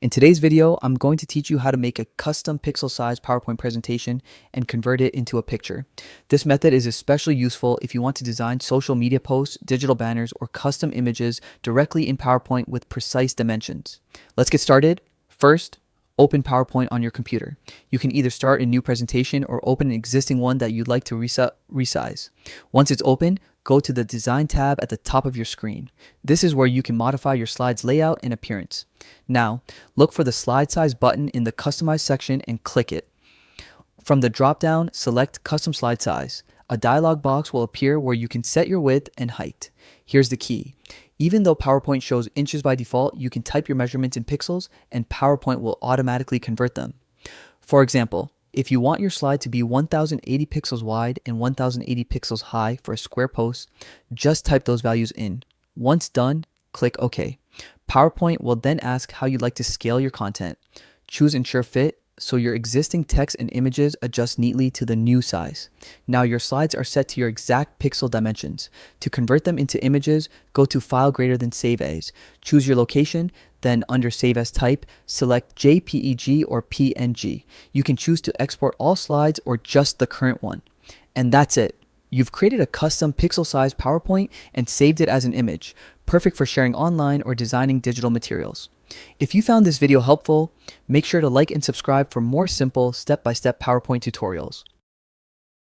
In today's video, I'm going to teach you how to make a custom pixel-sized PowerPoint presentation and convert it into a picture. This method is especially useful if you want to design social media posts, digital banners, or custom images directly in PowerPoint with precise dimensions. Let's get started. First, open PowerPoint on your computer. You can either start a new presentation or open an existing one that you'd like to resize. Once it's open, go to the Design tab at the top of your screen. This is where you can modify your slide's layout and appearance. Now, look for the Slide Size button in the Customize section and click it. From the drop-down, select Custom Slide Size. A dialog box will appear where you can set your width and height. Here's the key. Even though PowerPoint shows inches by default, you can type your measurements in pixels and PowerPoint will automatically convert them. For example, if you want your slide to be 1080 pixels wide and 1080 pixels high for a square post, just type those values in. Once done, click OK. PowerPoint will then ask how you'd like to scale your content. Choose Ensure Fit so your existing text and images adjust neatly to the new size. Now your slides are set to your exact pixel dimensions. To convert them into images, go to File greater than Save As. Choose your location, then under Save As type, select JPEG or PNG. You can choose to export all slides or just the current one. And that's it. You've created a custom pixel-sized PowerPoint and saved it as an image, perfect for sharing online or designing digital materials. If you found this video helpful, make sure to like and subscribe for more simple step-by-step PowerPoint tutorials.